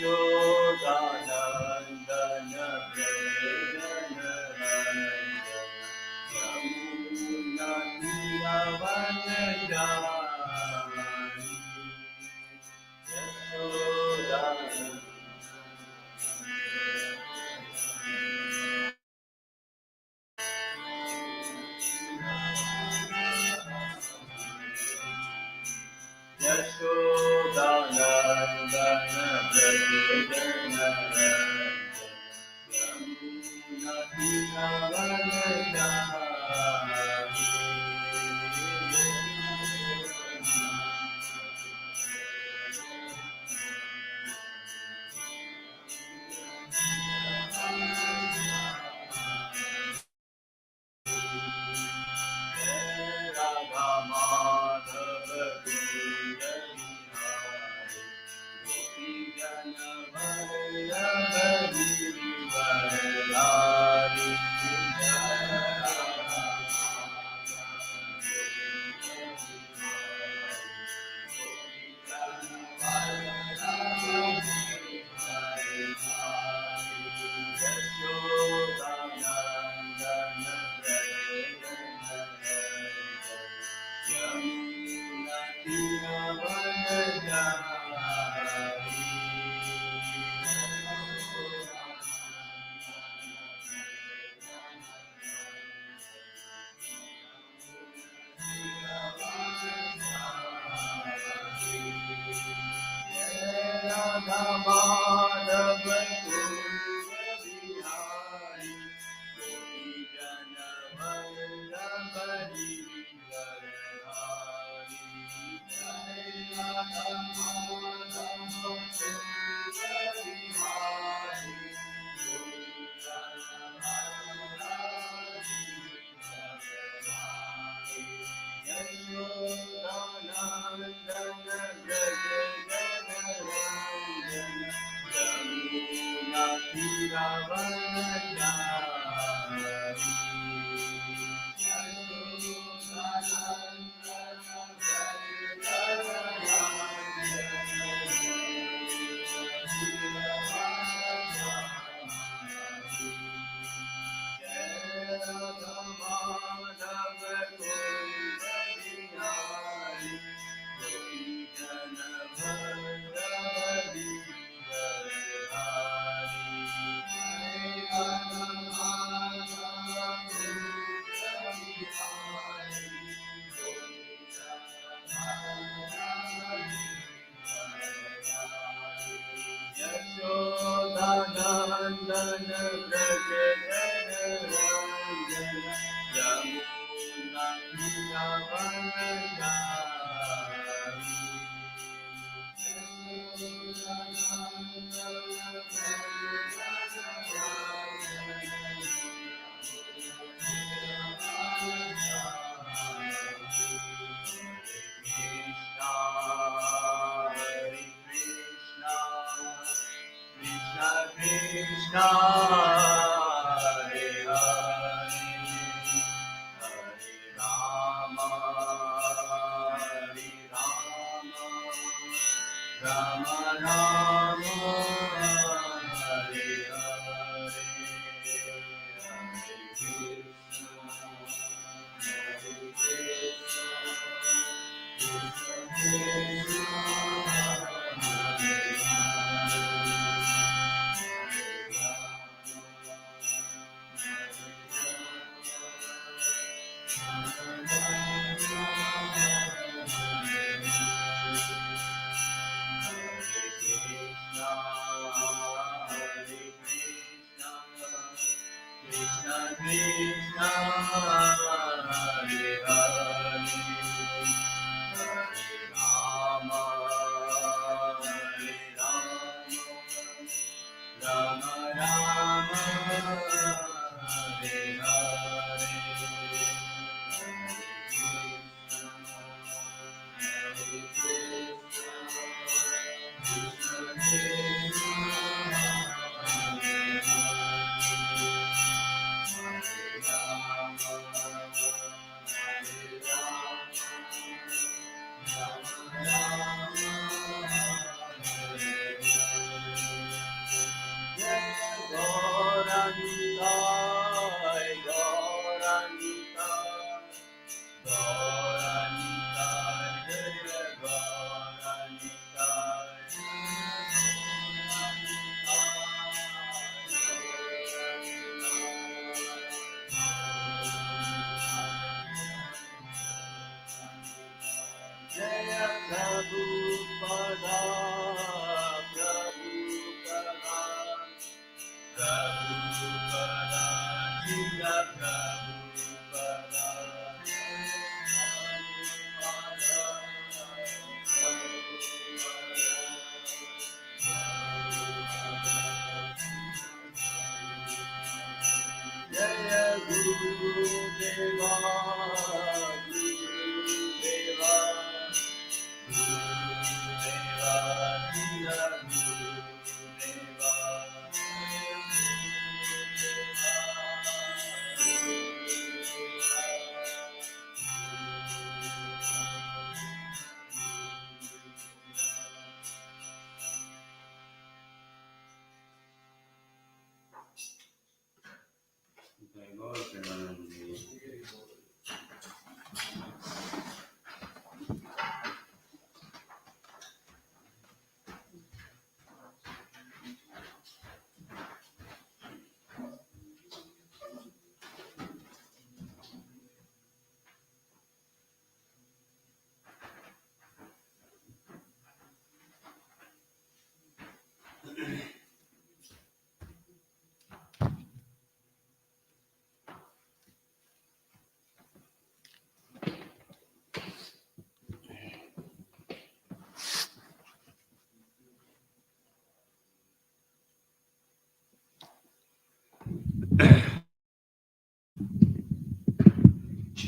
Yashodanandana Yamuna Tilavanayani Yashodanandana Yashodanandana Yamuna Tilavanayani Krishna Hare Hare Hare Rama Hare Rama Rama Rama Hare Hare Hare Krishna Hare Krishna Krishna Krishna Hare Krishna Hare Hare Hare Rama Prabhupada, Prabhupada, Prabhupada, Jila Prabhupada, Jaya Guru Deva, Guru Deva, Guru Deva, Jila Guru Deva,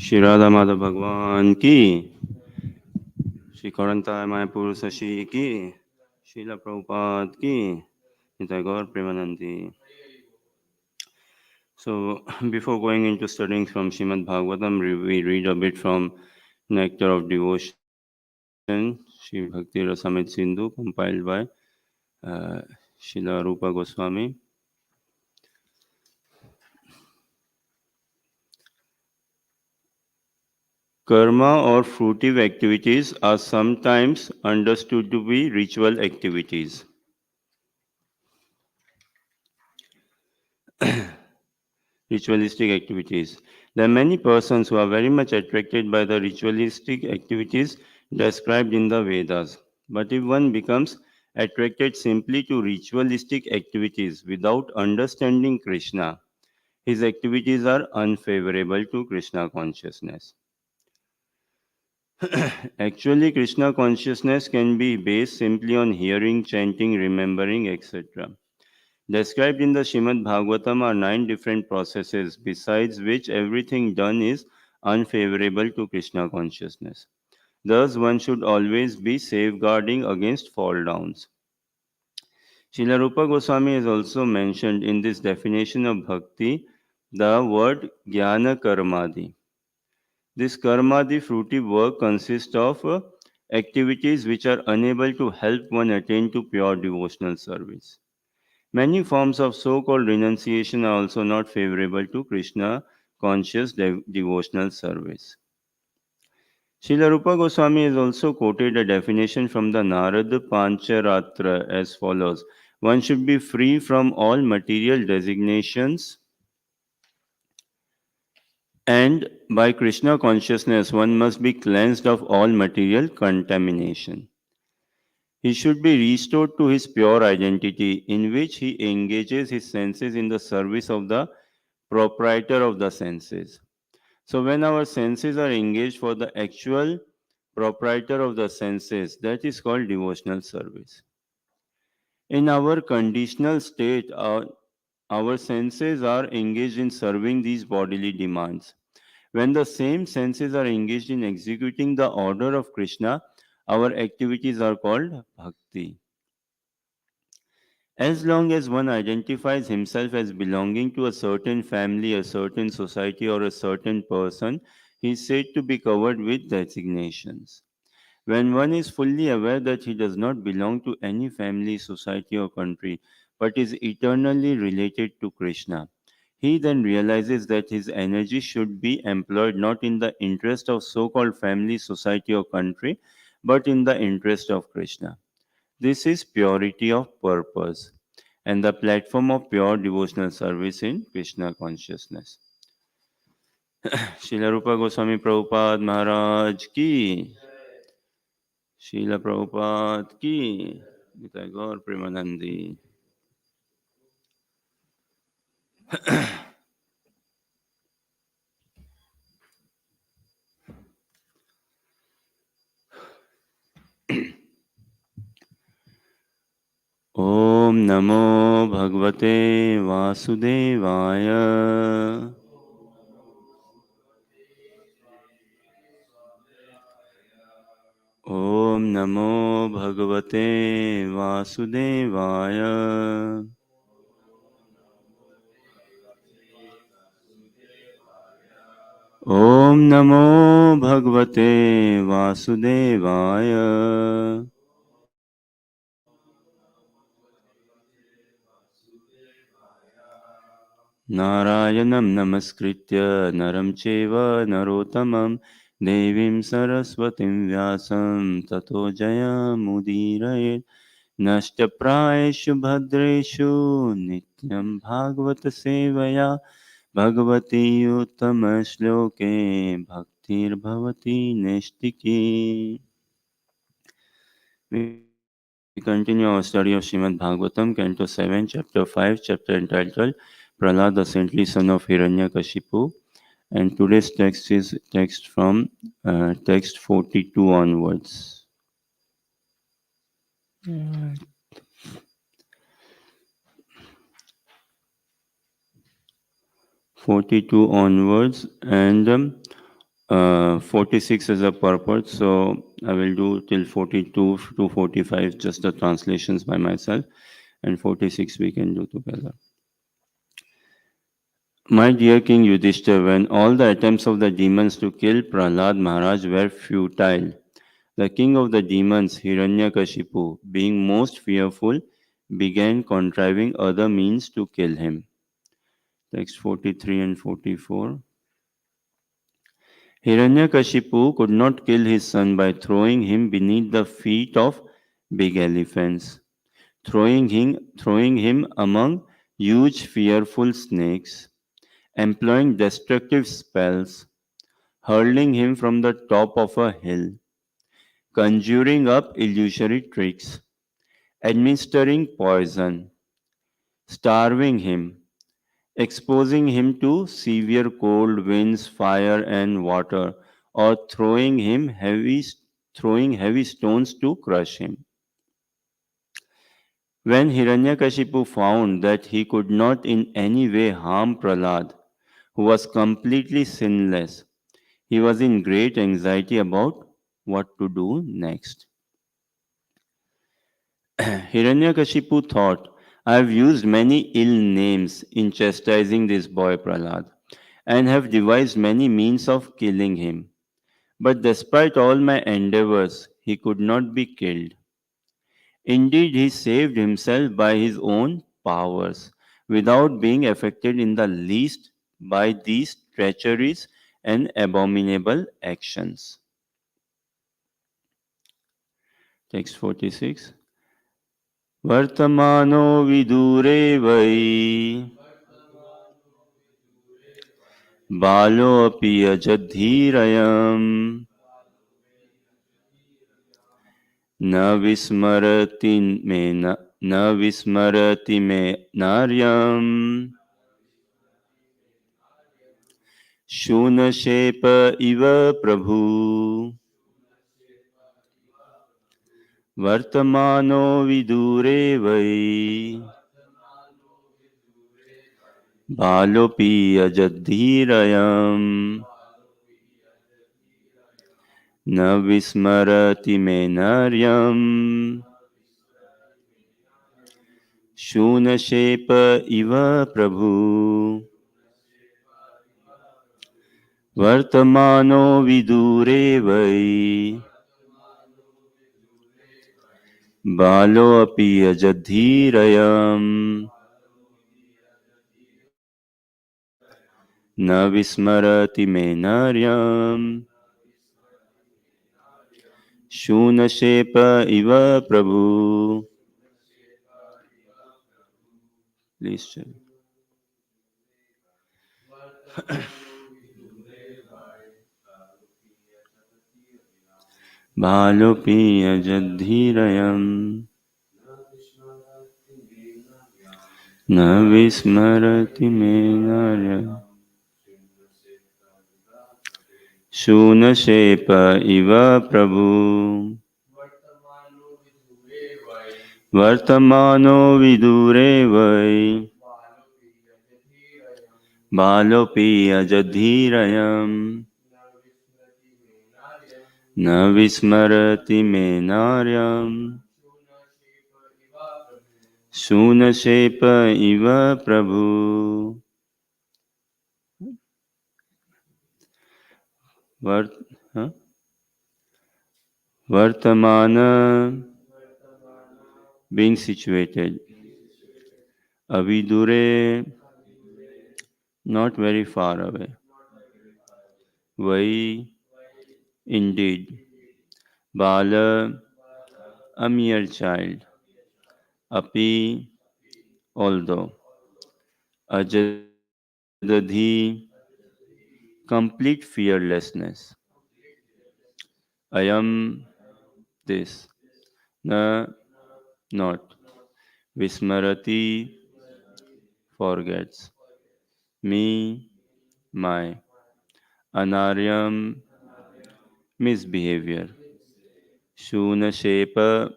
Shri Radha Madhav भगवान की, श्री कौरंता मायापुर शशि की, श्रीला प्रभुपाद की, निताय गौर Premanandi. So, before going into studying from Srimad Bhagvatam, we read a bit from Nectar of Devotion, Sri Bhakti Rasamrit Sindhu, compiled by Srila Rupa Goswami. Karma or fruitive activities are sometimes understood to be ritual activities. Ritualistic activities. There are many persons who are very much attracted by the ritualistic activities described in the Vedas. But if one becomes attracted simply to ritualistic activities without understanding Krishna, his activities are unfavorable to Krishna consciousness. Actually, Krishna consciousness can be based simply on hearing, chanting, remembering, etc. Described in the Srimad Bhagavatam are 9 different processes, besides which everything done is unfavorable to Krishna consciousness. Thus, one should always be safeguarding against fall downs. Srila Rupa Goswami has also mentioned in this definition of bhakti the word jnana karmadi. This karmadi fruitive work consists of activities which are unable to help one attain to pure devotional service. Many forms of so called renunciation are also not favorable to Krishna conscious devotional service. Srila Rupa Goswami has also quoted a definition from the Narada Pancharatra as follows: one should be free from all material designations, and by Krishna consciousness, one must be cleansed of all material contamination. He should be restored to his pure identity, in which he engages his senses in the service of the proprietor of the senses. So, when our senses are engaged for the actual proprietor of the senses, that is called devotional service. In our conditional state, our senses are engaged in serving these bodily demands. When the same senses are engaged in executing the order of Krishna, our activities are called bhakti. As long as one identifies himself as belonging to a certain family, a certain society, or a certain person, he is said to be covered with designations. When one is fully aware that he does not belong to any family, society, or country, but is eternally related to Krishna, he then realizes that his energy should be employed not in the interest of so called family, society, or country, but in the interest of Krishna. This is purity of purpose and the platform of pure devotional service in Krishna consciousness. Srila Rupa Goswami Prabhupada Maharaj ki, Srila Prabhupada ki, Nitai Gaur Premanandi. ॐ नमो भगवते वासुदेवाय। ॐ नमो भगवते वासुदेवाय। ॐ नमो भगवते वासुदेवाय। नारायणं नमस्कृत्य नरं चैव नरोत्तमं देवीं सरस्वतीं व्यासं ततो जयमुदीरयेत्। नष्टप्रायेषु भद्रेषु नित्यं भागवतसेवया Bhagwati उत्तमश्लोके भक्तिर्भवति नैष्टिकी. We continue our study of Srimad Bhagvatam, Canto 7, Chapter 5, chapter entitled Prahlad, the saintly son of Hiranyakashipu. And today's text is text from text 42 onwards. 42 onwards, and 46 is a purport, so I will do till 42 to 45 just the translations by myself, and 46 we can do together. My dear King Yudhishthir, when all the attempts of the demons to kill Prahlad Maharaj were futile, the king of the demons, Hiranyakashipu, being most fearful, began contriving other means to kill him. Text 43 and 44. Hiranyakashipu could not kill his son by throwing him beneath the feet of big elephants, throwing him among huge fearful snakes, employing destructive spells, hurling him from the top of a hill, conjuring up illusory tricks, administering poison, starving him, exposing him to severe cold, winds, fire, and water, or throwing heavy stones to crush him. When Hiranyakashipu found that he could not in any way harm Prahlad, who was completely sinless, he was in great anxiety about what to do next. Hiranyakashipu thought, I have used many ill names in chastising this boy Prahlad, and have devised many means of killing him. But despite all my endeavors, he could not be killed. Indeed, he saved himself by his own powers, without being affected in the least by these treacheries and abominable actions. Text 46. Vartamano vidure vai balo api ajadhirayam na vismarati me naryam shunashepa iva prabhu vartamano vidure vai balopi ajadhirayam na vismarati me naryam shunashepa iva prabhu vartamano vidure vai balo api ajadhirayam na vismarati me naryam shunashepa iva prabhu. Please check. बालोऽपि यजद्धीरयम् न विस्मरति मे नार्य शूनशेप इव प्रभु वर्तमानो विदूरे वै बालोऽपि यजद्धीरयम् न विस्मरति मे नार्यम् शूनशेप इव प्रभु वर्त huh? Vartamana being situated. Avidure not very far away. Vai indeed. Bala a mere child. Api although. Ajadadhi complete fearlessness. Ayam this. Na not. Vismarati forgets. Me my. Anaryam misbehavior. Shunashepa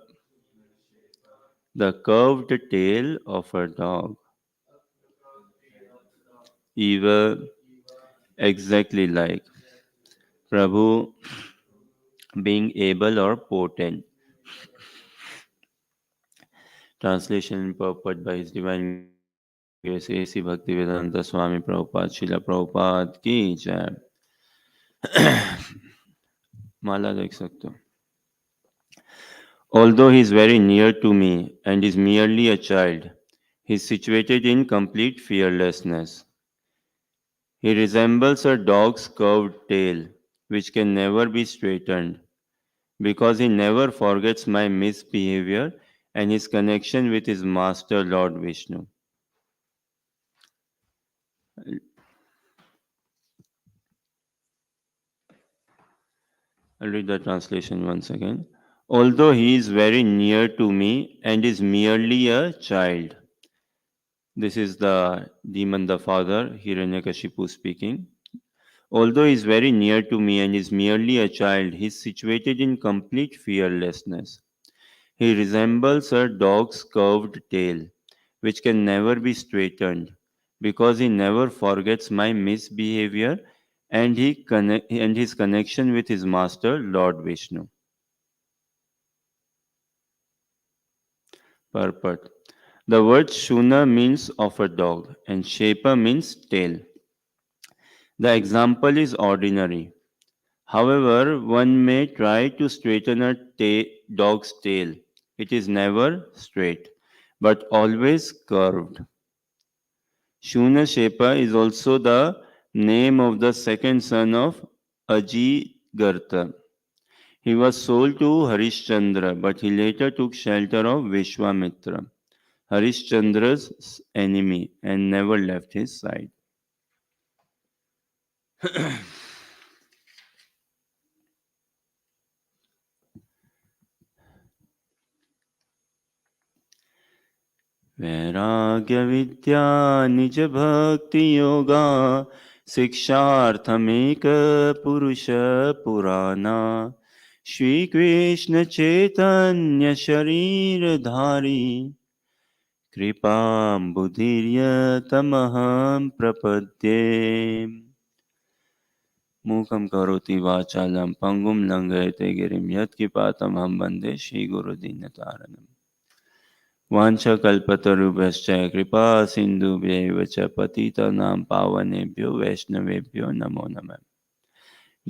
the curved tail of a dog. Eva exactly like. Prabhu being able or potent. Translation and purport by His Divine Grace A.C. Bhaktivedanta Swami Prabhupada Srila Prabhupada की जय माला देख सकते हो Although he is very near to me and is merely a child, he is situated in complete fearlessness. He resembles a dog's curved tail, which can never be straightened, because he never forgets my misbehavior and his connection with his master Lord Vishnu. I'll read the translation once again. Although he is very near to me and is merely a child. This is the demon, the father, Hiranyakashipu speaking. Although he is very near to me and is merely a child, he is situated in complete fearlessness. He resembles a dog's curved tail, which can never be straightened, because he never forgets my misbehavior and his connection with his master, Lord Vishnu. Purport. The word Shuna means of a dog and Shepa means tail. The example is ordinary. However, one may try to straighten a dog's tail. It is never straight, but always curved. Shuna Shepa is also the name of the second son of Ajigartha. He was sold to Harishchandra, but he later took shelter of Vishwamitra, Harishchandra's enemy, and never left his side. वैराग्य विद्या निज भक्ति योगा शिक्षार्थमेक पुरुष पुराना श्री कृष्ण चैतन्य शरीर धारी कृपा बुधिर्य तमहं प्रपद्ये मूकं करोति वाचालं पंगुं लंघयते गिरिं यत्किपातमहं वन्दे श्रीगुरुदीनतारणम् वाञ्छकल्पतरुभ्यश्च कृपा सिन्धुभ्यैव च पतितानां पावनेभ्यो वैष्णवेभ्यो नमो नमः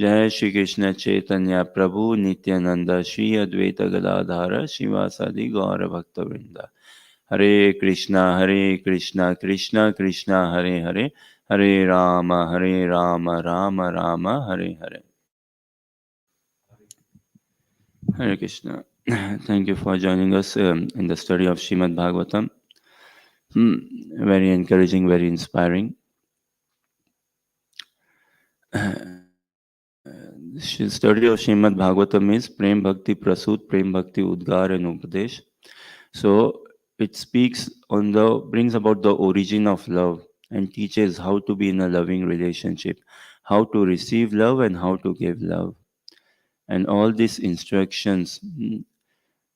जय श्री कृष्ण चैतन्य प्रभु नित्यानंद श्री अद्वैत गदाधर शिवासादि गौर भक्तवृंद हरे Krishna Krishna Krishna Hare Hare Hare Ram Ram Ram Hare Hare Hare Krishna. Thank you for joining us in the study of Srimad Bhagavatam. Very encouraging, very inspiring. study of Srimad Bhagavatam is Prem Bhakti Prasut, Prem Bhakti Udgar and Upadesh. So it speaks on the brings about the origin of love and teaches how to be in a loving relationship, how to receive love and how to give love. And all these instructions in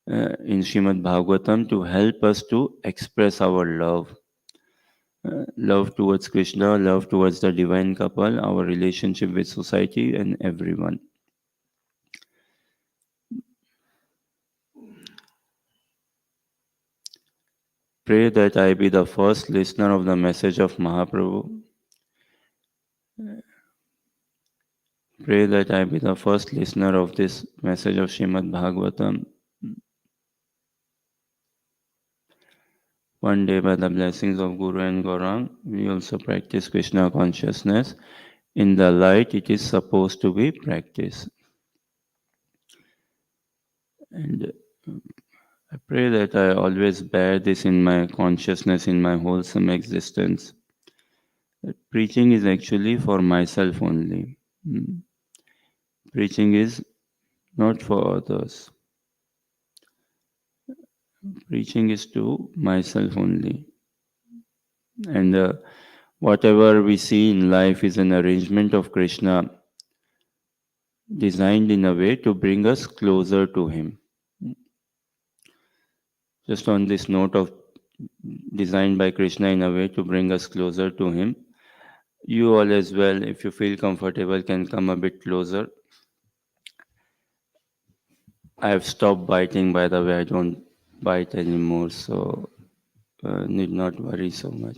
Srimad Bhagavatam to help us to express our love. Love towards Krishna, love towards the divine couple, our relationship with society and everyone. Pray that I be the first listener of the message of Mahaprabhu. Pray that I be the first listener of this message of Srimad Bhagavatam. One day, by the blessings of Guru and Gaurang, we also practice Krishna consciousness in the light it is supposed to be practiced. And I pray that I always bear this in my consciousness, in my wholesome existence. That preaching is actually for myself only. Preaching is not for others. Preaching is to myself only. And whatever we see in life is an arrangement of Krishna designed in a way to bring us closer to Him. Just on this note of designed by Krishna in a way to bring us closer to Him, you all as well, if you feel comfortable, can come a bit closer. I have stopped biting, by the way, I don't bite anymore, so need not worry so much.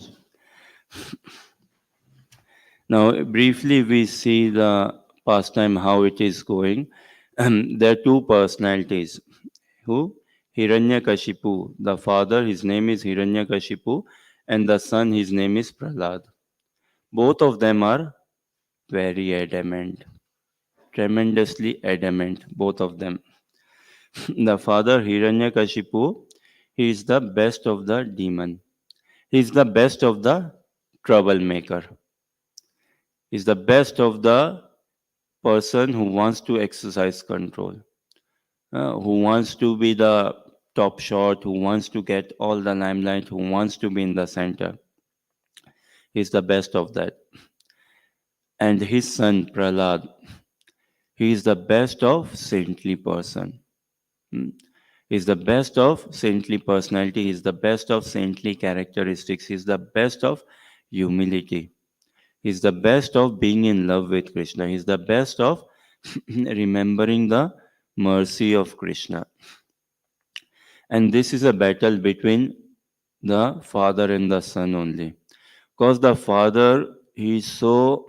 Now, briefly, we see the pastime, how it is going. There are two personalities. Who? Hiranyakashipu. The father, his name is Hiranyakashipu, and the son, his name is Prahlad. Both of them are very adamant, tremendously adamant, both of them. The father, Hiranyakashipu, he is the best of the demon. He is the best of the troublemaker. He is the best of the person who wants to exercise control, who wants to be the top shot, who wants to get all the limelight, who wants to be in the center. He's the best of that. And his son Prahlad, he is the best of saintly person. Hmm. He's the best of saintly personality. He's the best of saintly characteristics. He's the best of humility. He's the best of being in love with Krishna. He's the best of remembering the mercy of Krishna. And this is a battle between the father and the son only. Because the father, he is so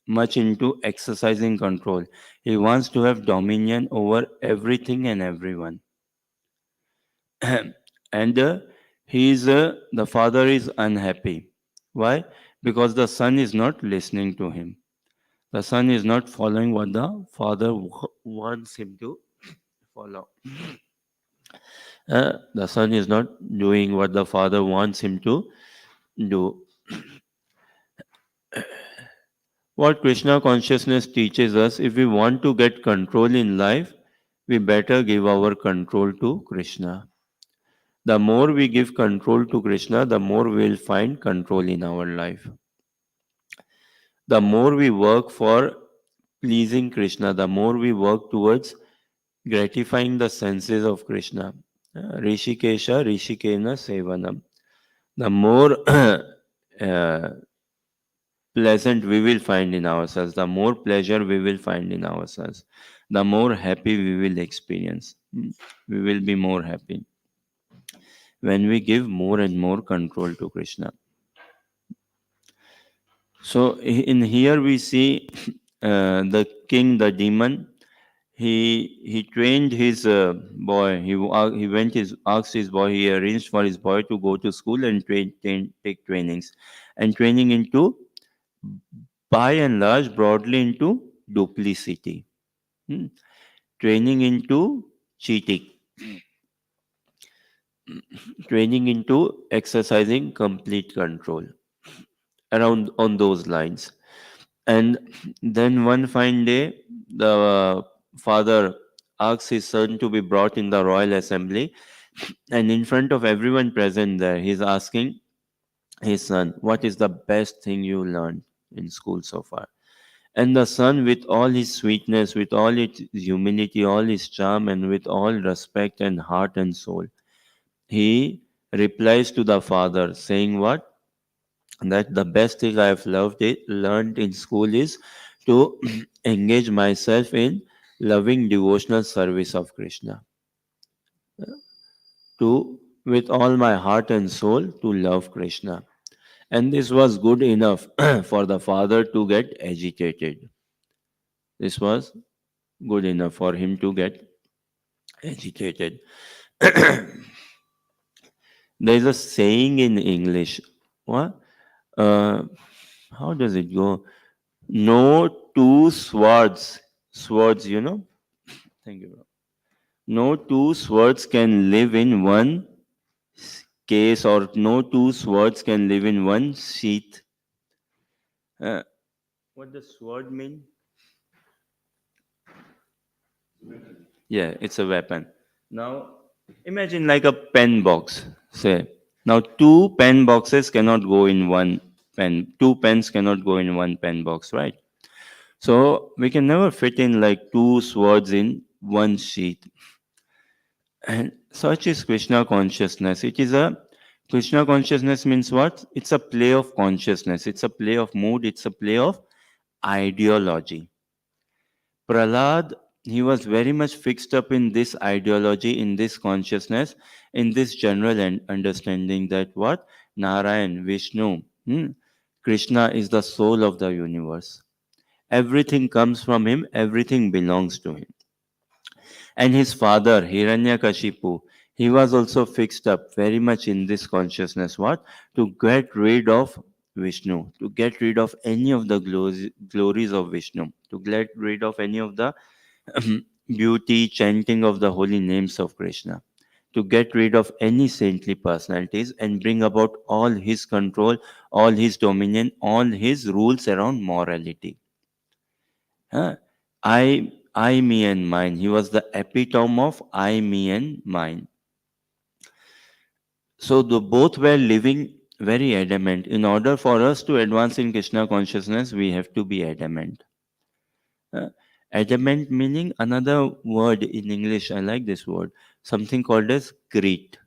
much into exercising control. He wants to have dominion over everything and everyone. And the father is unhappy. Why? Because the son is not listening to him. The son is not following what the father wants him to follow. The son is not doing what the father wants him to do. What Krishna consciousness teaches us, if we want to get control in life, we better give our control to Krishna. The more we give control to Krishna, the more we will find control in our life. The more we work for pleasing Krishna, the more we work towards gratifying the senses of Krishna. Rishikesha Rishikena Sevanam. The more pleasant we will find in ourselves, the more pleasure we will find in ourselves, the more happy we will experience. We will be more happy when we give more and more control to Krishna. So in here we see the king, the demon. He trained his boy. He went asked his boy. He arranged for his boy to go to school and take trainings, and training into by and large broadly into duplicity, hmm, training into cheating, training into exercising complete control around on those lines. And then one fine day, the father asks his son to be brought in the royal assembly, and in front of everyone present there, he's asking his son, "What is the best thing you learned in school so far?" And the son, with all his sweetness, with all his humility, all his charm, and with all respect and heart and soul, he replies to the father, saying, "What? That the best thing I have learned in school is to engage myself in loving devotional service of Krishna, to with all my heart and soul to love Krishna." And this was good enough for the father to get agitated. This was good enough for him to get agitated. There is a saying in English. What? Uh, how does it go? No two swords. Swords, you know? Thank you, bro. No two swords can live in one case, or no two swords can live in one sheath. Uh, what does sword mean? Yeah, it's a weapon. Now, imagine like a pen box, say. Now, two pen boxes cannot go in one pen. Two pens cannot go in one pen box, right? So, we can never fit in like two swords in one sheath. And such is Krishna consciousness. It is a Krishna consciousness means what? It's a play of consciousness. It's a play of mood. It's a play of ideology. Prahlad, he was very much fixed up in this ideology, in this consciousness, in this general understanding that what? Narayan, Vishnu, Krishna is the soul of the universe. Everything comes from him, everything belongs to him. And his father, Hiranyakashipu, he was also fixed up very much in this consciousness. What? To get rid of Vishnu, to get rid of any of the glories of Vishnu, to get rid of any of the beauty, chanting of the holy names of Krishna, to get rid of any saintly personalities and bring about all his control, all his dominion, all his rules around morality. Huh? I, me, and mine. He was the epitome of I, me, and mine. So the both were living very adamant. In order for us to advance in Krishna consciousness, we have to be adamant. Uh, Adamant meaning another word in English. I like this word. Something called as grit.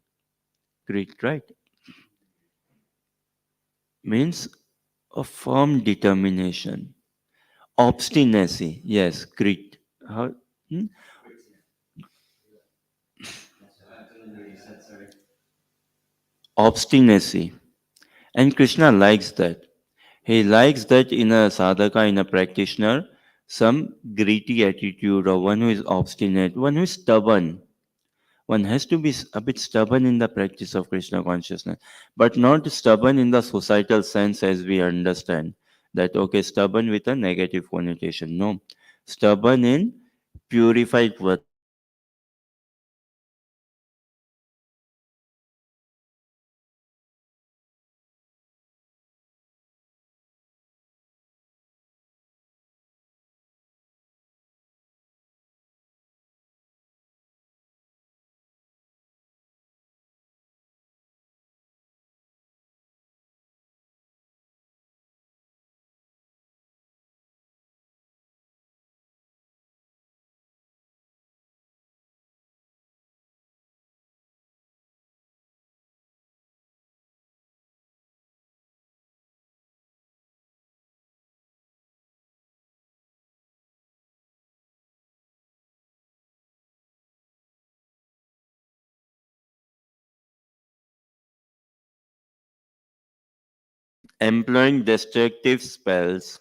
Grit, right? Means a firm determination. Obstinacy. Yes, grit. How? hmm? Obstinacy. And Krishna likes that. He likes that in a sadhaka, in a practitioner, some gritty attitude, or one who is obstinate, one who is stubborn. One has to be a bit stubborn in the practice of Krishna consciousness, but not stubborn in the societal sense as we understand that, okay, stubborn with a negative connotation. No, stubborn in purified virtue, stubborn in purified virtue, stubborn in employing destructive spells,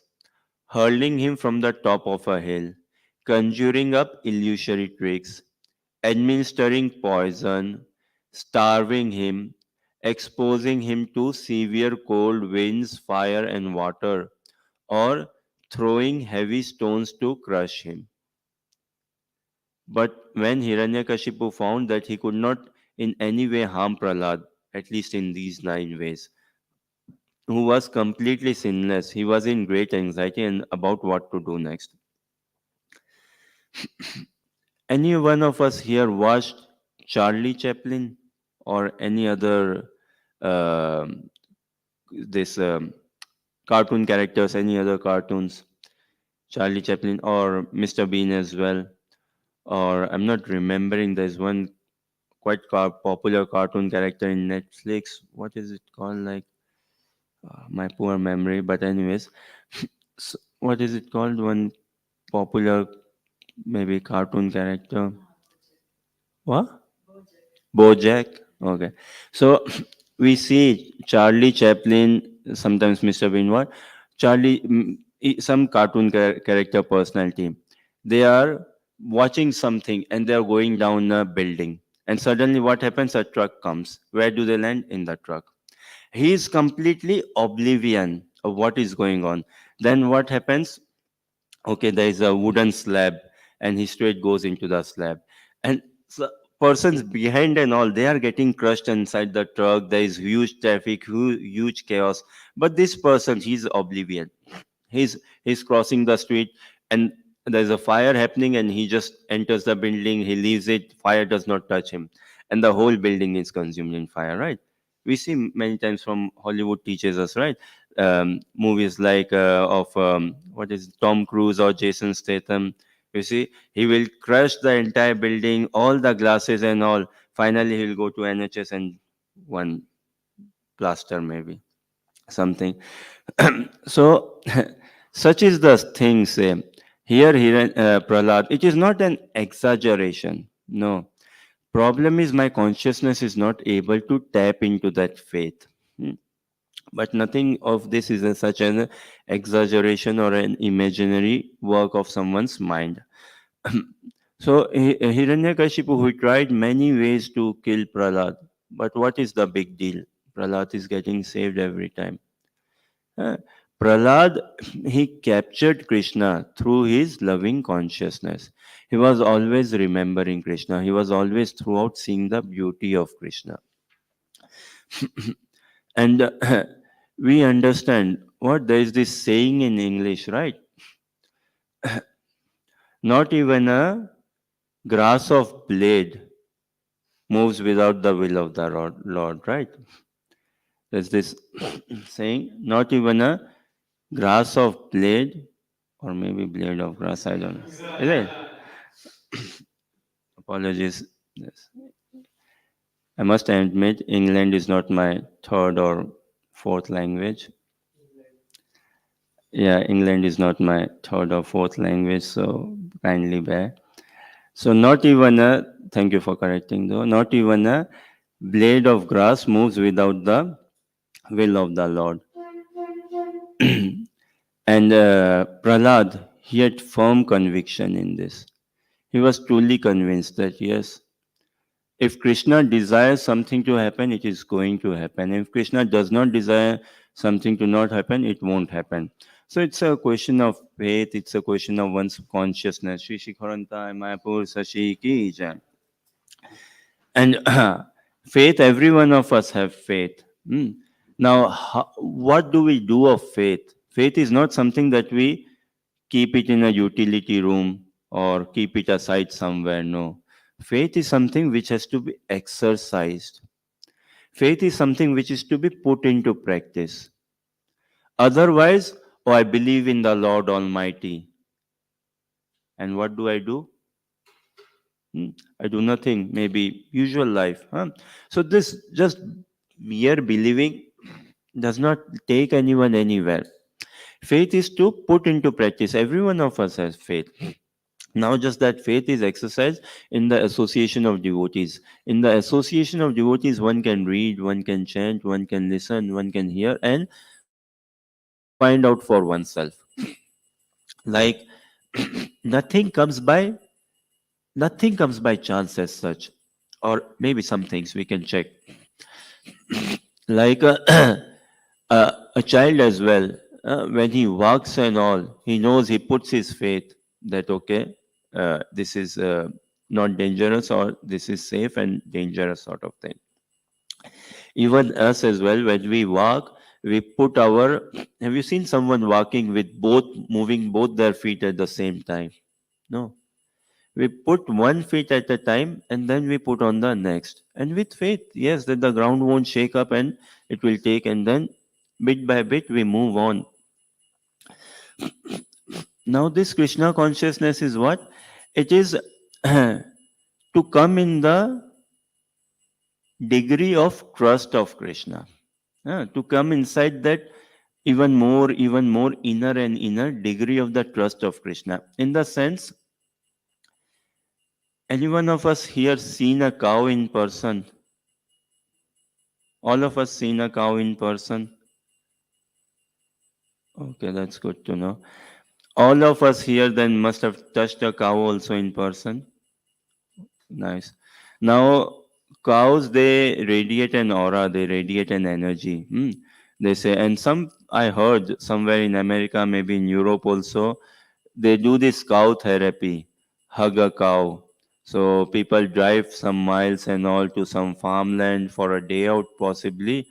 hurling him from the top of a hill, conjuring up illusory tricks, administering poison, starving him, exposing him to severe cold winds, fire, and water, or throwing heavy stones to crush him. But when Hiranyakashipu found that he could not in any way harm Prahlad, at least in these 9 ways, who was completely sinless. He was in great anxiety and about what to do next. Any one of us here watched Charlie Chaplin or any other um this cartoon characters, any other cartoons? Charlie Chaplin or Mr. Bean as well. Or I'm not remembering. There's one quite popular cartoon character in Netflix. What is it called? Like my poor memory. But anyways, what is it called? One popular maybe cartoon character. What? Bojack. Okay. So we see Charlie Chaplin, sometimes Mr. Bean, what? Charlie, some cartoon character personality. They are watching something and they are going down a building. And suddenly what happens? A truck comes. Where do they land? In the truck. He is completely oblivion of what is going on. Then what happens? Okay, there is a wooden slab and he straight goes into the slab, and so persons behind and all, they are getting crushed inside the truck. There is huge traffic, huge chaos, but this person, he's oblivion. He's crossing the street, and there's a fire happening, and he just enters the building, he leaves it, fire does not touch him, and the whole building is consumed in fire, right? We see many times from Hollywood teaches us, right? Movies like of what is Tom Cruise or Jason Statham. You see, he will crush the entire building, all the glasses and all. Finally, he will go to NHS and one plaster maybe something. So, such is the thing. Say here, Prahlad. It is not an exaggeration. No, problem is my consciousness is not able to tap into that faith. Hmm. But nothing of this is such an exaggeration or an imaginary work of someone's mind. So Hiranyakashipu, who tried many ways to kill Prahlad, but what is the big deal? Prahlad is getting saved every time. Uh, Prahlad, he captured Krishna through his loving consciousness. He was always remembering Krishna. He was always throughout seeing the beauty of Krishna. And we understand what there is this saying in English, right? Not even a grass of blade moves without the will of the Lord, right? There's this saying, not even a grass of blade, or maybe blade of grass, I don't know. Is it? Apologies. Yes. I must admit, England is not my third or fourth language. Yeah, England is not my third or fourth language, so kindly bear. So not even a, thank you for correcting though, not even a blade of grass moves without the will of the Lord. And Prahlad, he had firm conviction in this. He was truly convinced that yes, if Krishna desires something to happen, it is going to happen. If Krishna does not desire something to not happen, it won't happen. So it's a question of faith, it's a question of one's consciousness. Shri Shikharanta Mayapur Sashi Ki Jai. And faith, every one of us have faith. Hmm. Now, what do we do of faith? Faith is not something that we keep it in a utility room or keep it aside somewhere. No. Faith is something which has to be exercised. Faith is something which is to be put into practice. Otherwise, oh, I believe in the Lord Almighty. And what do I do? Hmm, I do nothing, maybe usual life. Huh? So, this just mere believing does not take anyone anywhere. Faith is to put into practice. Every one of us has faith. Now, just that faith is exercised in the association of devotees. In the association of devotees, one can read, one can chant, one can listen, one can hear, and one can find out for oneself. Like nothing comes by chance as such, or maybe some things we can check. Like a child as well, when he walks and all, he knows, he puts his faith that okay, this is not dangerous, or this is safe and dangerous sort of thing. Even us as well, when we walk, We put our, have you seen someone walking with both, moving both their feet at the same time? No. We put one feet at a time and then we put on the next. And with faith, yes, that the ground won't shake up and it will take, and then bit by bit we move on. Now, this Krishna consciousness is what? It is to come in the degree of trust of Krishna. To come inside that even more inner and inner degree of the trust of Krishna. In the sense, any one of us here seen a cow in person? All of us seen a cow in person? Okay, that's good to know. All of us here then must have touched a cow also in person. Nice. Now, cows, they radiate an aura, they radiate an energy. They say, and some, I heard somewhere in America, maybe in Europe also, they do this cow therapy, hug a cow. So people drive some miles and all to some farmland for a day out, possibly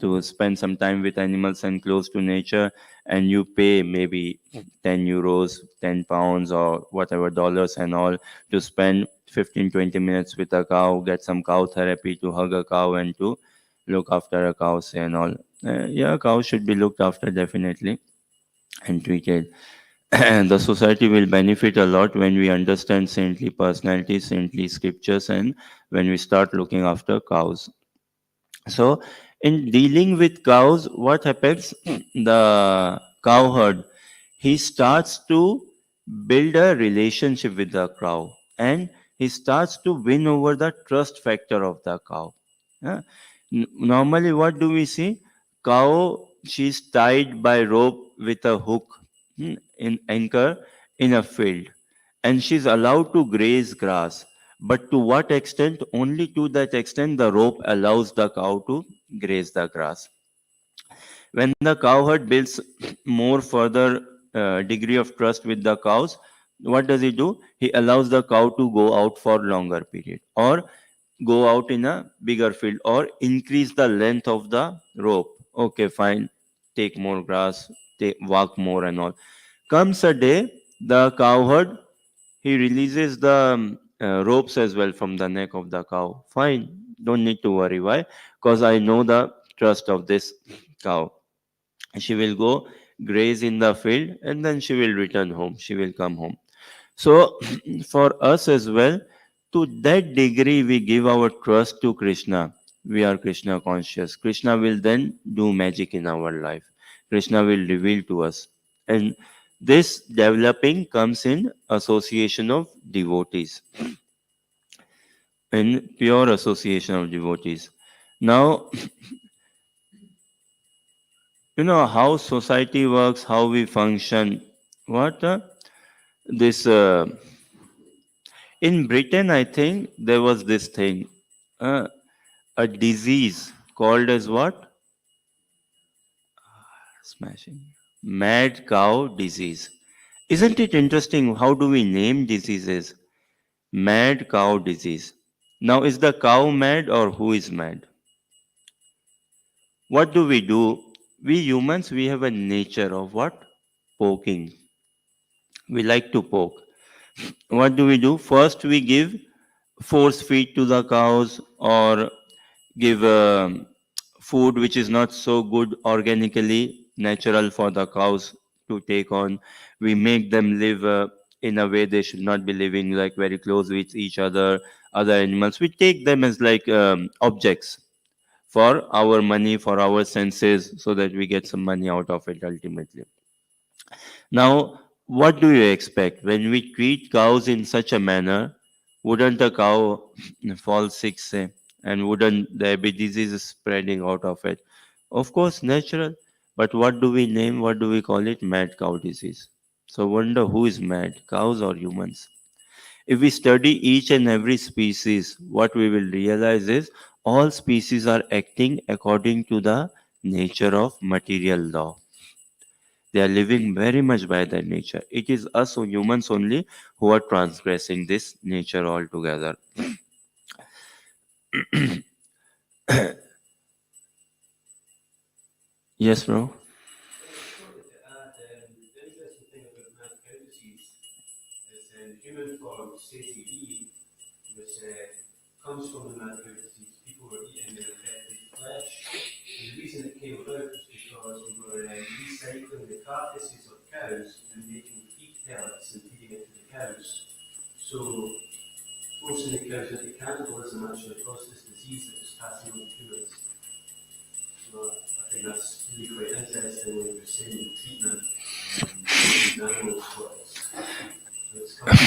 to spend some time with animals and close to nature. And you pay maybe 10 euros, 10 pounds, or whatever dollars and all to spend 15-20 minutes with a cow, get some cow therapy, to hug a cow and to look after a cow, say, and all. Yeah, cows should be looked after definitely and treated. And the society will benefit a lot when we understand saintly personalities, saintly scriptures, and when we start looking after cows. So, in dealing with cows, what happens? The cowherd, he starts to build a relationship with the cow, and he starts to win over the trust factor of the cow. Yeah. Normally, what do we see? Cow, she's tied by rope with a hook, in anchor in a field, and she's allowed to graze grass. But to what extent? Only to that extent the rope allows the cow to graze the grass. When the cowherd builds more further degree of trust with the cows, what does he do? He allows the cow to go out for longer period, or go out in a bigger field, or increase the length of the rope. Okay, fine. Take more grass, walk more and all. Comes a day, the cowherd, he releases the ropes as well from the neck of the cow. Fine, don't need to worry. Why? Because I know the trust of this cow. She will go graze in the field and then she will return home. She will come home. So, for us as well, to that degree we give our trust to Krishna. We are Krishna conscious. Krishna will then do magic in our life. Krishna will reveal to us. And this developing comes in association of devotees, in pure association of devotees. Now, you know how society works, how we function. What? This In Britain, I think there was this thing, uh, a disease called as what? Smashing. Mad cow disease. Isn't it interesting? How do we name diseases? Mad cow disease. Now, is the cow mad or who is mad? What do? We humans, we have a nature of what? Poking. We like to poke. What do? First, we give force feed to the cows, or give food which is not so good organically natural for the cows to take on. We make them live in a way they should not be living, like very close with each other animals. We take them as like objects for our money, for our senses, so that we get some money out of it ultimately. Now, what do you expect? When we treat cows in such a manner, wouldn't a cow fall sick, say, and wouldn't there be diseases spreading out of it? Of course, natural. But what do we name? What do we call it? Mad cow disease. So, wonder who is mad, cows or humans? If we study each and every species, what we will realize is all species are acting according to the nature of material law. They are living very much by their nature. It is us humans only who are transgressing this nature altogether. Yes, bro. I just wanted to add the interesting thing about mad cow disease is human form CTE was comes from the mad cow disease. People were eating the infected flesh, and the reason it came about was because we were recycling the carcasses of cows and making feed pellets and feeding it to the cows. So forcing the cows into cannibalism actually caused this disease that was passing on to humans. So I think that's really quite interesting when you're saying the treatment of these animals was. So it's come back to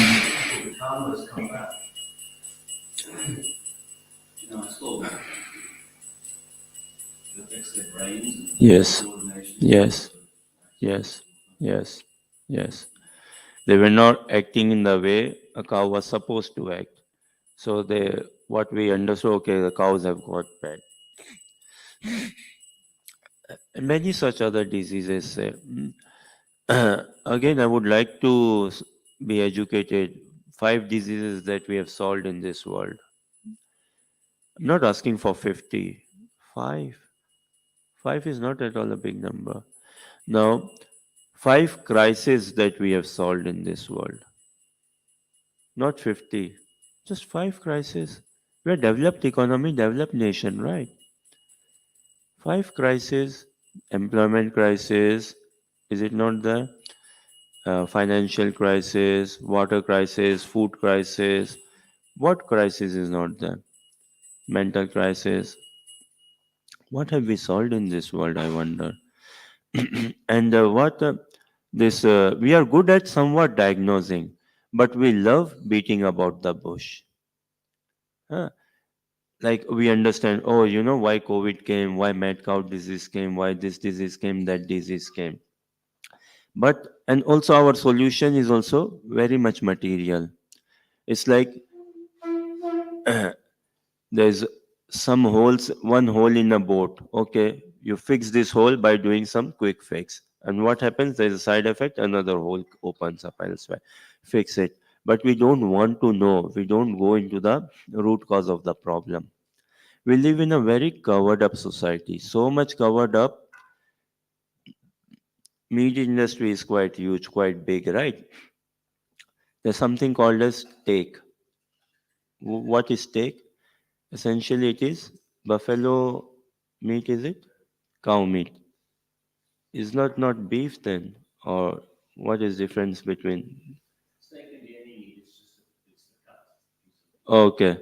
people, the karma has come back. You know, it's called that affects their brains and Yes, coordination. yes, yes, yes, yes. They were not acting in the way a cow was supposed to act. So they, what we understood, okay, the cows have got bad. And many such other diseases. Again, I would like to be educated. 5 diseases that we have solved in this world. I'm not asking for 50. Five. Five is not at all a big number. Now, 5 crises that we have solved in this world. Not 50. Just 5 crises. We're a developed economy, developed nation, right? 5 crises. Employment crisis. Is it not there? Financial crisis, water crisis, food crisis. What crisis is not there? Mental crisis. What have we solved in this world, I wonder? And what this we are good at somewhat diagnosing, but we love beating about the bush. Huh? Like we understand, oh, you know why COVID came, why mad cow disease came, why this disease came, that disease came. But and also our solution is also very much material. It's like there's some holes, one hole in a boat. Okay, you fix this hole by doing some quick fix. And what happens? There's a side effect, another hole opens up elsewhere. Fix it. But we don't want to know. We don't go into the root cause of the problem. We live in a very covered up society. So much covered up. Meat industry is quite huge, quite big, right? There's something called as steak. What is steak? Essentially, it is buffalo meat, is it? Cow meat. Is not beef then? Or what is difference between? Steak can be any meat. It's just it's the cut. Okay,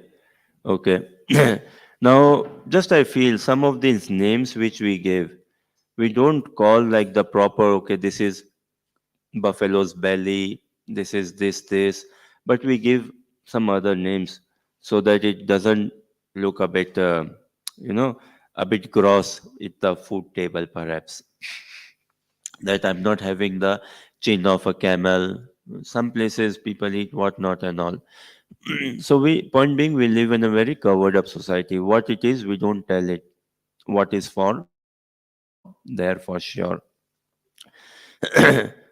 okay. Now, just I feel some of these names which we give, we don't call like the proper, okay, this is buffalo's belly, this is this, but we give some other names so that it doesn't look a bit, you know, a bit gross at the food table perhaps. That I'm not having the chin of a camel. Some places people eat whatnot and all. So we, point being, we live in a very covered up society. What it is, we don't tell it. What is for, there for sure.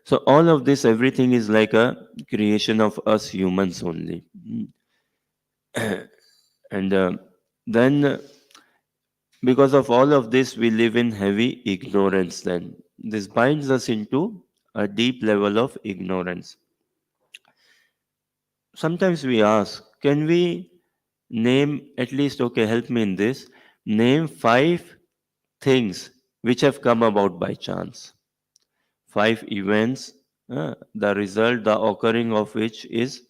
So all of this, everything is like a creation of us humans only. And then because of all of this, we live in heavy ignorance. Then this binds us into a deep level of ignorance. Sometimes we ask, can we name at least, okay, help me in this, name 5 things which have come about by chance. 5 events, the result, the occurring of which is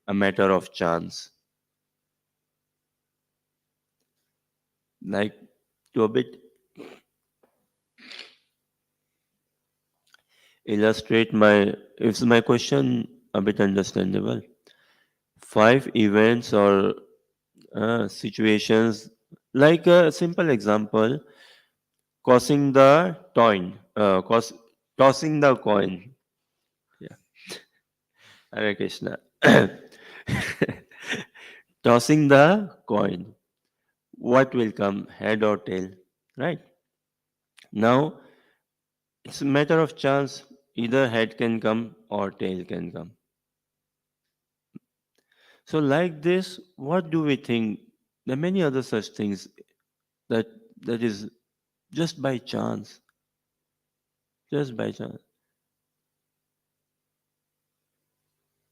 a matter of chance. Like to a bit illustrate my, is my question a bit understandable? 5 events or situations, like a simple example, tossing the coin, tossing the coin. Yeah, Hare Krishna. Tossing the coin. What will come, head or tail? Right? Now, it's a matter of chance. Either head can come or tail can come. So, like this, what do we think? There are many other such things that that is just by chance. just by chance.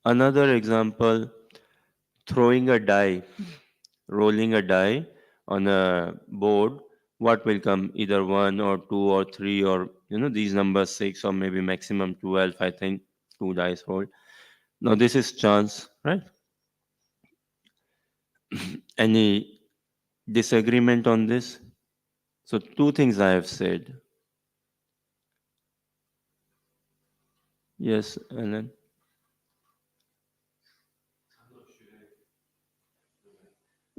Another example, throwing a die, rolling a die on a board, what will come? Either one or two or three, or these numbers, six or maybe maximum 12, I think, two dice rolled. Now this is chance, right? Any disagreement on this? So two things I have said. Yes, Alan.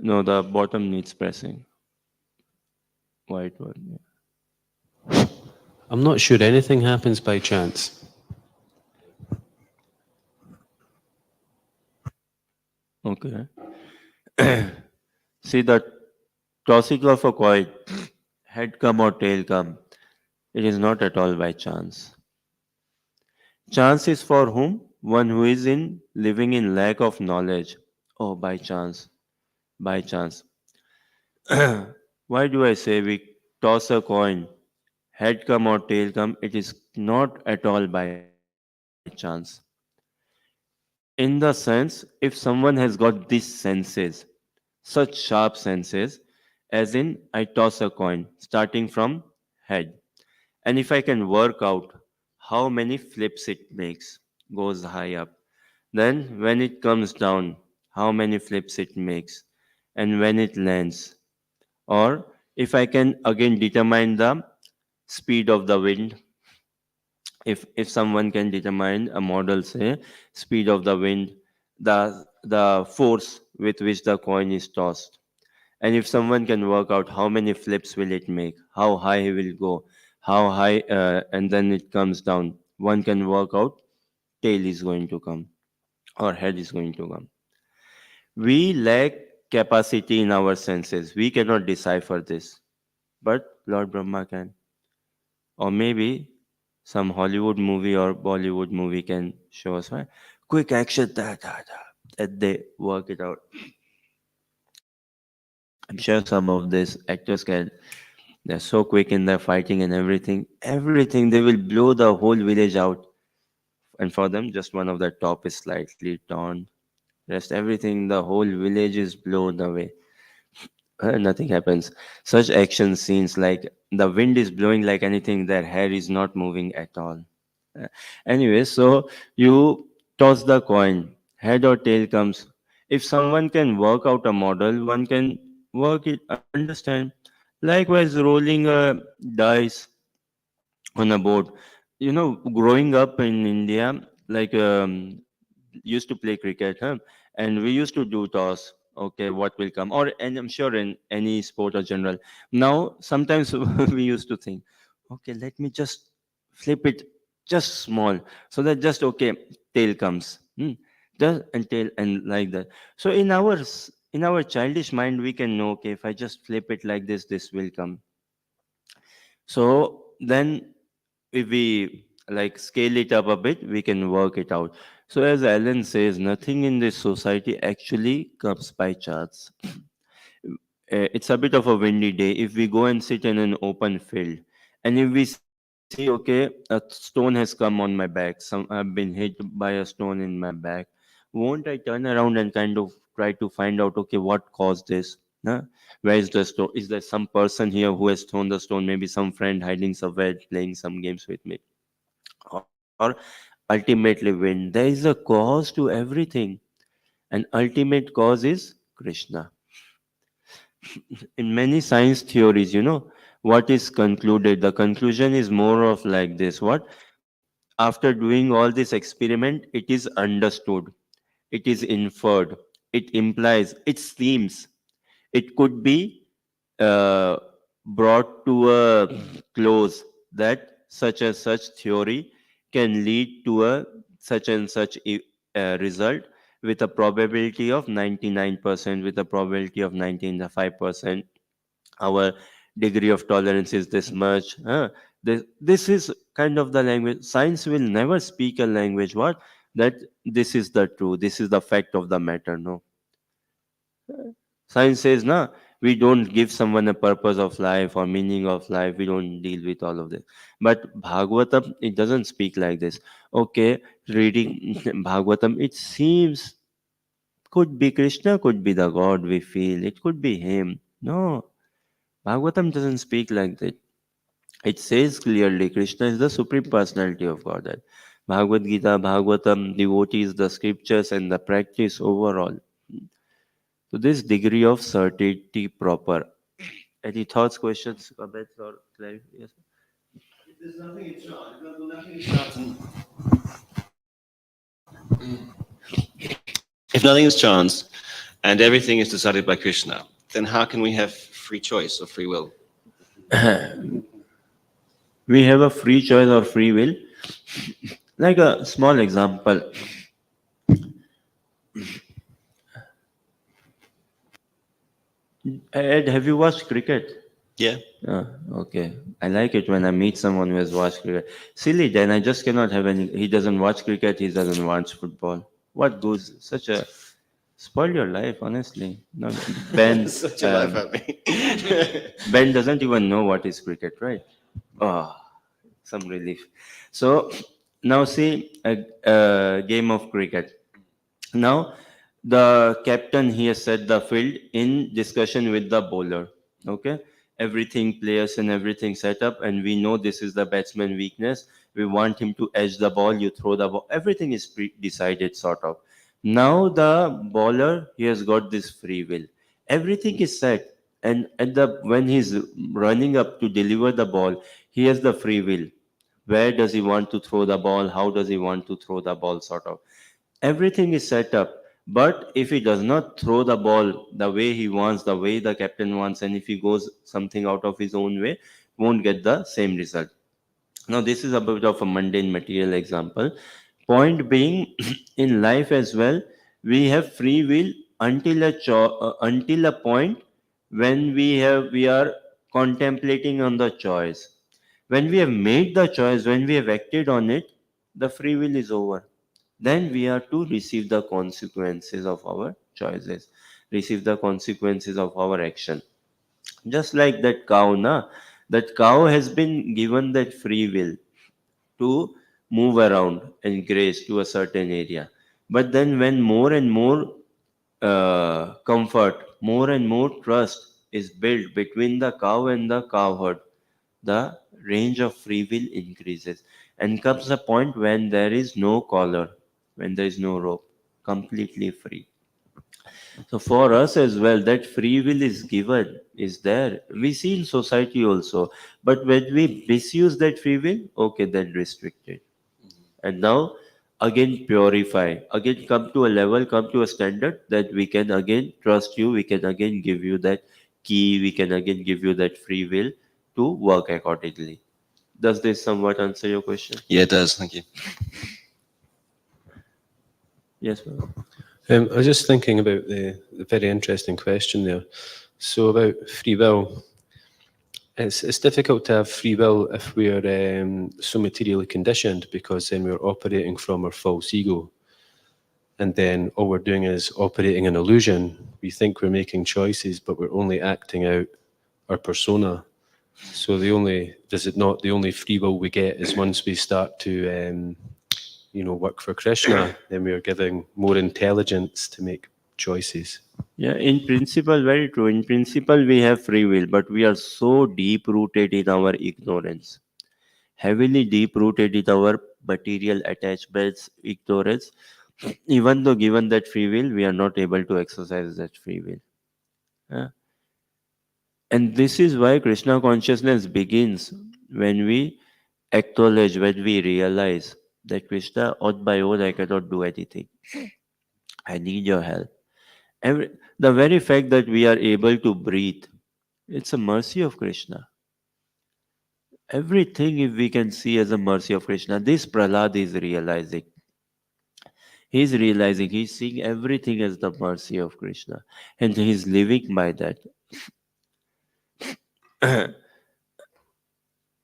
No, the bottom needs pressing. White one. Yeah. I'm not sure anything happens by chance. Okay. See the tossing of a coin, head come or tail come. It is not at all by chance. Chance is for whom? One who is in living in lack of knowledge. Oh, by chance. By chance. Why do I say we toss a coin, head come or tail come? It is not at all by chance. In the sense, if someone has got these senses, such sharp senses, as in I toss a coin starting from head, and if I can work out how many flips it makes, goes high up, then when it comes down, how many flips it makes, and when it lands, or if I can again determine the speed of the wind, if someone can determine a model, say speed of the wind, the force with which the coin is tossed, and if someone can work out how many flips will it make, how high it will go, how high, and then it comes down, one can work out tail is going to come or head is going to come. We lack capacity in our senses, we cannot decipher this, but Lord Brahma can. Or maybe some Hollywood movie or Bollywood movie can show us, right? Quick action, that they work it out. I'm sure some of these actors can. They're so quick in their fighting and everything. Everything, they will blow the whole village out. And for them, just one of the top is slightly torn. Rest everything, the whole village is blown away. Nothing happens. Such action scenes, like the wind is blowing like anything, their hair is not moving at all. Uh, Anyway, so you toss the coin, head or tail comes. If someone can work out a model, one can work it, understand. Likewise, rolling a dice on a board. Growing up in India, like used to play cricket, huh? And we used to do toss. Okay, what will come? Or and I'm sure in any sport or general. Now sometimes we used to think, okay, let me just flip it just small, so that just okay, tail comes. Just and tail and like that. So in our childish mind, we can know, okay, if I just flip it like this will come. So then if we like scale it up a bit, we can work it out. So as Alan says, nothing in this society actually comes by chance. It's a bit of a windy day. If we go and sit in an open field, and if we see, okay, a stone has come on my back, I've been hit by a stone in my back, won't I turn around and kind of try to find out, okay, what caused this? Huh? Where is the stone? Is there some person here who has thrown the stone? Maybe some friend hiding somewhere playing some games with me. Or ultimately wind. There is a cause to everything. And ultimate cause is Krishna. In many science theories, what is concluded? The conclusion is more of like this. What? After doing all this experiment, it is understood, it is inferred, it implies, it seems, it could be uh, brought to a close that such and such theory can lead to a such and such result with a probability of 99%, with a probability of 95%. Our degree of tolerance is this much. This is kind of the language. Science will never speak a language what that this is the truth, this is the fact of the matter. No, science says, na, We don't give someone a purpose of life or meaning of life. We don't deal with all of this. But Bhagavatam, it doesn't speak like this. Okay, reading Bhagavatam, it seems could be Krishna, could be the God we feel, it could be him. No, Bhagavatam doesn't speak like that. It says clearly Krishna is the supreme personality of Godhead. Bhagavad Gita, Bhagavatam, devotees, the scriptures, and the practice overall. To this degree of certainty proper. Any thoughts, questions, comments, or clarification? Yes. If there's nothing in chant, if nothing is chant, if nothing is chance and everything is decided by Krishna, then how can we have free choice or free will? We have a free choice or free will. Like a small example. Ed, have you watched cricket? Yeah. Okay. I like it when I meet someone who has watched cricket. Silly, then I just cannot have any. He doesn't watch cricket, he doesn't watch football. What goes? Such a. Spoil your life, honestly. No, Ben, Such a life, happy. Ben doesn't even know what is cricket, right? Oh, some relief. So now see a game of cricket. Now, the captain he has set the field in discussion with the bowler. Okay, everything players and everything set up, and we know this is the batsman weakness. We want him to edge the ball. You throw the ball. Everything is decided, sort of. Now the bowler he has got this free will. Everything is set, and at the when he's running up to deliver the ball, he has the free will. Where does he want to throw the ball? How does he want to throw the ball? Sort of everything is set up, but if he does not throw the ball the way he wants, the way the captain wants, and if he goes something out of his own way, won't get the same result. Now this is a bit of a mundane material example. Point being, in life as well, we have free will until until a point when we are contemplating on the choice. When we have made the choice, when we have acted on it, the free will is over. Then we are to receive the consequences of our choices, receive the consequences of our action. Just like that cow, na? That cow has been given that free will to move around and graze to a certain area. But then, when more and more comfort, more and more trust is built between the cow and the cowherd, the range of free will increases and comes a point when there is no collar, when there is no rope, completely free. So for us as well, that free will is given, is there. We see in society also, but when we misuse that free will, okay, then restricted. And now again purify, again come to a level, come to a standard that we can again trust you, we can again give you that key, we can again give you that free will to work accordingly. Does this somewhat answer your question? Yeah, it does. Thank you. Yes, ma'am. I was just thinking about the very interesting question there. So about free will. It's difficult to have free will if we're so materially conditioned, because then we're operating from our false ego. And then all we're doing is operating an illusion. We think we're making choices, but we're only acting out our persona. So the only free will we get is once we start to work for Krishna, then we are giving more intelligence to make choices. Yeah, in principle, very true. In principle, we have free will, but we are so deep rooted in our ignorance, heavily deep rooted in our material attachments, ignorance. Even though given that free will, we are not able to exercise that free will. Yeah. And this is why Krishna consciousness begins when we acknowledge, when we realize that Krishna, on my own, I cannot do anything. I need your help. The very fact that we are able to breathe, it's a mercy of Krishna. Everything, if we can see as a mercy of Krishna, this Prahlad is realizing. He's realizing, he's seeing everything as the mercy of Krishna. And he's living by that.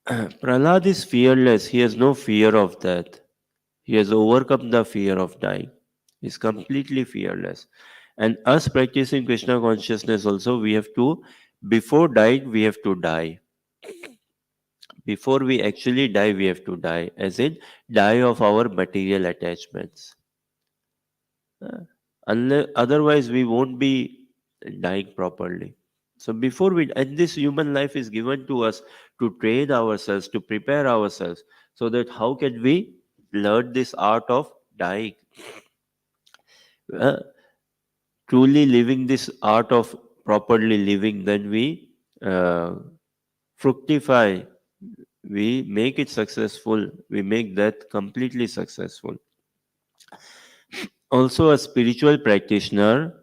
Prahlad is fearless. He has no fear of death. He has overcome the fear of dying. He's completely fearless. And us practicing Krishna consciousness also, we have to, before dying, we have to die. Before we actually die, we have to die, as in die of our material attachments. Otherwise, we won't be dying properly. So before we, and this human life is given to us to train ourselves, to prepare ourselves, so that how can we learn this art of dying? Uh, Truly living this art of properly living, then we fructify, we make it successful, we make that completely successful. Also, a spiritual practitioner,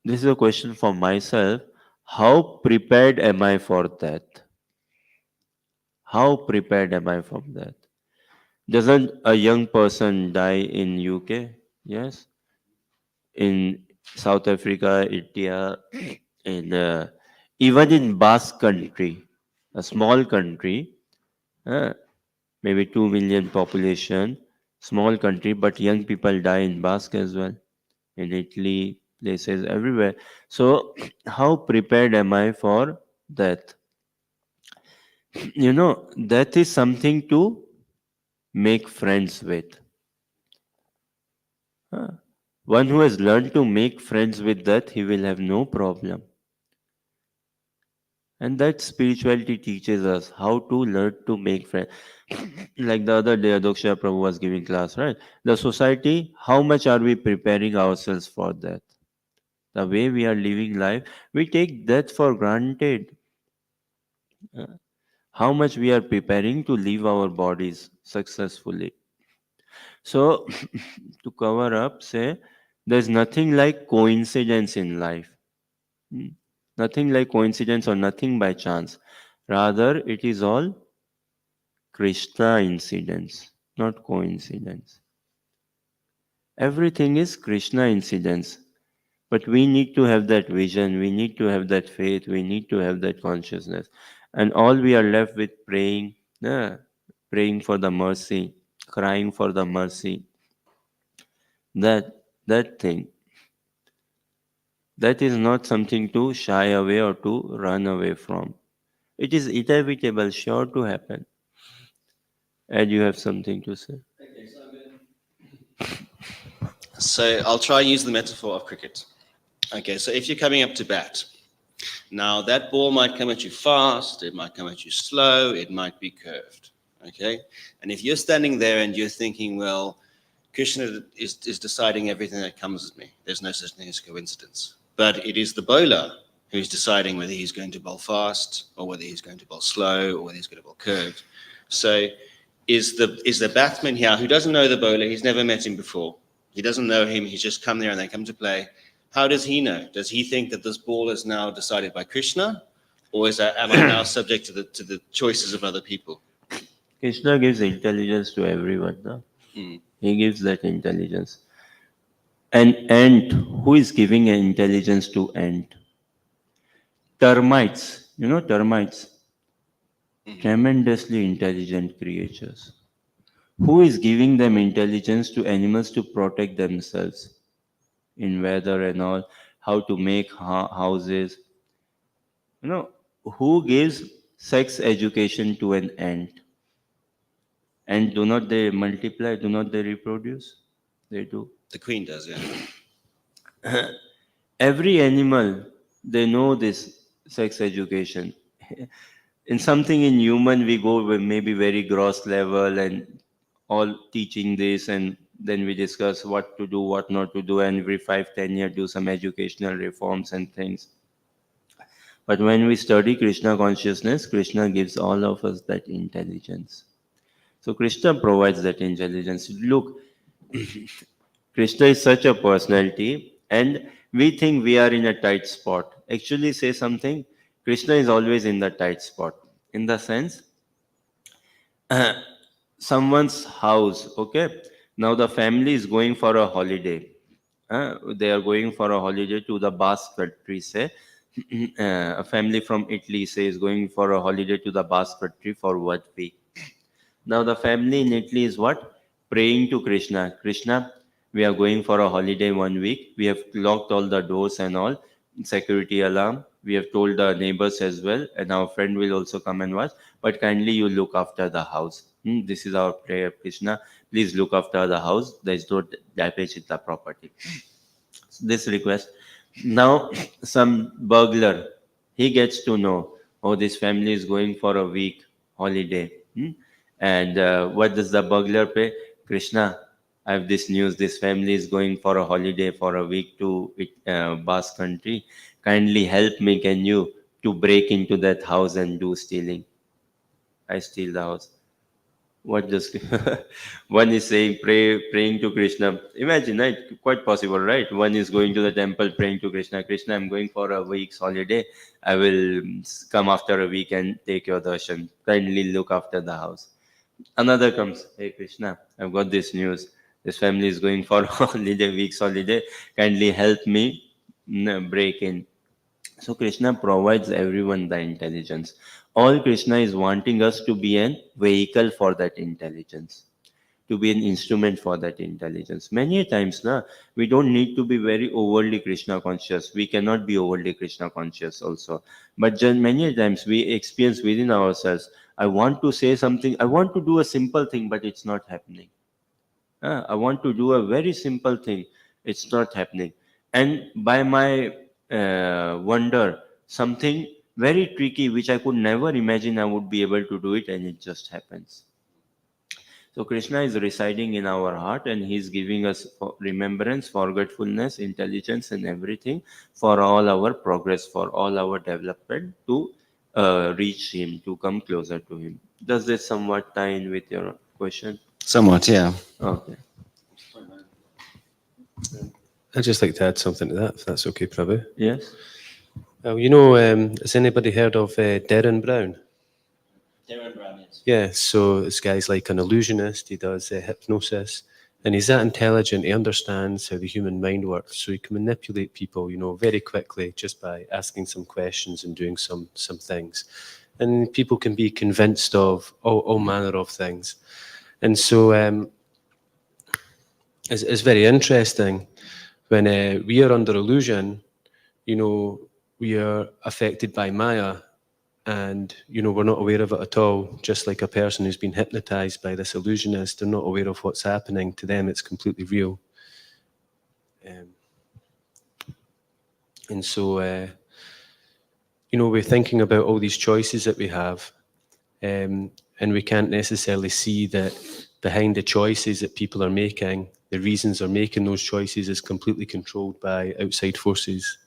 this is a question for myself, how prepared am I for that? How prepared am I for that? Doesn't a young person die in UK? Yes. In South Africa, India, in even in Basque country, a small country, uh, maybe 2 million population, small country, but young people die in Basque as well, in Italy, places everywhere. So, how prepared am I for that? That is something to make friends with. One who has learned to make friends with that, he will have no problem. And that spirituality teaches us how to learn to make friends. Like the other day, Adoksha Prabhu was giving class, right? The society, how much are we preparing ourselves for that? The way we are living life, we take that for granted. How much we are preparing to live our bodies successfully. So, to cover up, say, there's nothing like coincidence in life. Hmm. Nothing like coincidence or nothing by chance. Rather, it is all Krishna incidents, not coincidence. Everything is Krishna incidents. But we need to have that vision, we need to have that faith, we need to have that consciousness. And all we are left with praying, praying for the mercy, crying for the mercy. That thing. That is not something to shy away or to run away from. It is inevitable, sure to happen. And you have something to say. So I'll try and use the metaphor of cricket. Okay, so if you're coming up to bat, now that ball might come at you fast, it might come at you slow, it might be curved. Okay, and if you're standing there and you're thinking, well, Krishna is deciding everything that comes at me, there's no such thing as coincidence. But it is the bowler who's deciding whether he's going to bowl fast or whether he's going to bowl slow or whether he's going to bowl curved. So is the batsman here who doesn't know the bowler, he's never met him before. He doesn't know him, he's just come there and they come to play. How does he know? Does he think that this ball is now decided by Krishna? Or am I now subject to the choices of other people? Krishna gives intelligence to everyone. No? He gives that intelligence. An ant, who is giving an intelligence to ant? Termites, termites, tremendously intelligent creatures. Who is giving them intelligence to animals to protect themselves in weather and all, how to make houses? Who gives sex education to an ant? And do not they multiply? Do not they reproduce? They do. The queen does, yeah. Every animal, they know this sex education. In something in human, we go with maybe very gross level and all teaching this, and then we discuss what to do, what not to do, and every 5-10 years do some educational reforms and things. But when we study Krishna consciousness, Krishna gives all of us that intelligence. So Krishna provides that intelligence. Look, Krishna is such a personality, and we think we are in a tight spot. Actually, say something, Krishna is always in the tight spot. In the sense, someone's house, okay? Now the family is going for a holiday. They are going for a holiday to the Basque country, say. A family from Italy, say, is going for a holiday to the Basque country for 1 week. Now the family in Italy is what? Praying to Krishna. Krishna, we are going for a holiday 1 week. We have locked all the doors and all, security alarm. We have told the neighbors as well, and our friend will also come and watch. But kindly you look after the house. This is our prayer, Krishna. Please look after the house. There is no damage in the property. This request. Now, some burglar, he gets to know, oh, this family is going for a week holiday. And what does the burglar pay? Krishna, I have this news. This family is going for a holiday for a week to Basque country. Kindly help me, can you, to break into that house and do stealing. I steal the house. What just one is saying praying to Krishna. Imagine, right? Quite possible, right? One is going to the temple praying to Krishna. Krishna, I'm going for a week's holiday. I will come after a week and take your darshan. Kindly look after the house. Another comes, hey Krishna, I've got this news. This family is going for a holiday, week's holiday. Kindly help me break in. So Krishna provides everyone the intelligence. All Krishna is wanting us to be an vehicle for that intelligence, to be an instrument for that intelligence. Many times, we don't need to be very overly Krishna conscious. We cannot be overly Krishna conscious also. But many times we experience within ourselves, I want to say something, I want to do a simple thing, but it's not happening. I want to do a very simple thing. It's not happening. And by my wonder, something very tricky, which I could never imagine I would be able to do it, and it just happens. So Krishna is residing in our heart, and He's giving us remembrance, forgetfulness, intelligence, and everything for all our progress, for all our development to reach Him, to come closer to Him. Does this somewhat tie in with your question? Somewhat, yeah. Okay. I'd just like to add something to that, if that's okay, Prabhu. Yes. Has anybody heard of Derren Brown? Darren Brown, yes. Yeah, so this guy's like an illusionist. He does hypnosis, and he's that intelligent. He understands how the human mind works, so he can manipulate people, very quickly just by asking some questions and doing some things, and people can be convinced of all manner of things. And so it's very interesting when we are under illusion. We are affected by Maya. And, we're not aware of it at all, just like a person who's been hypnotized by this illusionist. They're not aware of what's happening. To them, it's completely real. And so, we're thinking about all these choices that we have, and we can't necessarily see that behind the choices that people are making, the reasons they're making those choices is completely controlled by outside forces.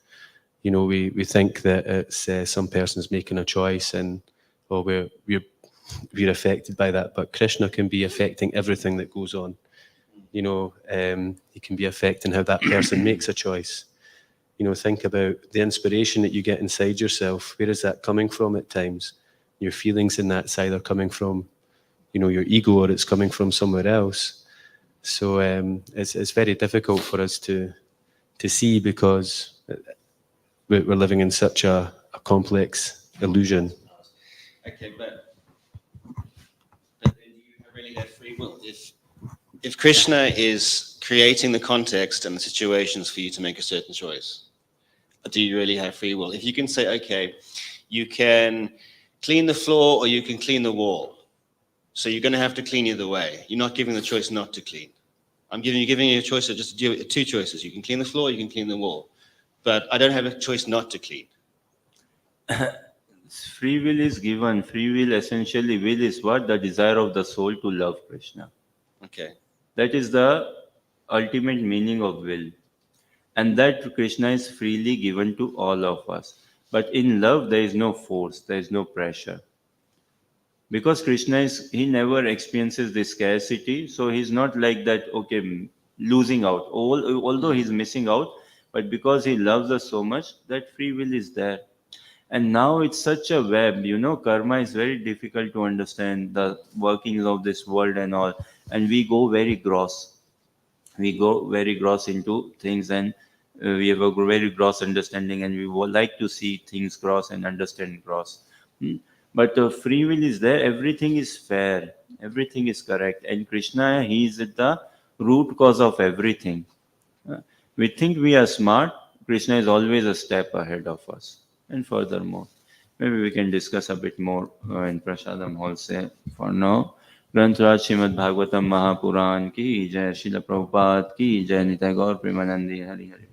We think that it's some person's making a choice, and we're affected by that. But Krishna can be affecting everything that goes on. He can be affecting how that person makes a choice. Think about the inspiration that you get inside yourself. Where is that coming from at times? Your feelings in that's either coming from, your ego, or it's coming from somewhere else. So it's very difficult for us to see, because we're living in such a complex illusion. Okay, but then you really have free will. If Krishna is creating the context and the situations for you to make a certain choice, do you really have free will? If you can say, okay, you can clean the floor or you can clean the wall, so you're going to have to clean either way. You're not giving the choice not to clean. I'm giving you a choice of just two choices. You can clean the floor, you can clean the wall. But I don't have a choice not to clean. Free will is given. Free will, essentially, will is what? The desire of the soul to love Krishna. Okay. That is the ultimate meaning of will. And that Krishna is freely given to all of us. But in love, there is no force, there is no pressure. Because Krishna he never experiences this scarcity, so he's not like that, okay, losing out. Although he's missing out, but because he loves us so much, that free will is there. And now it's such a web, karma is very difficult to understand, the workings of this world and all. And we go very gross. We go very gross into things, and we have a very gross understanding, and we would like to see things gross and understand gross. But free will is there. Everything is fair. Everything is correct. And Krishna, he is at the root cause of everything. We think we are smart, Krishna is always a step ahead of us. And furthermore, maybe we can discuss a bit more in Prasadam Hall. Say for now, Grantraj Srimad Bhagavatam Mahapuran ki Jai, Srila Prabhupada ki Jai, Nitai Gaur Premanandi Hari Hari.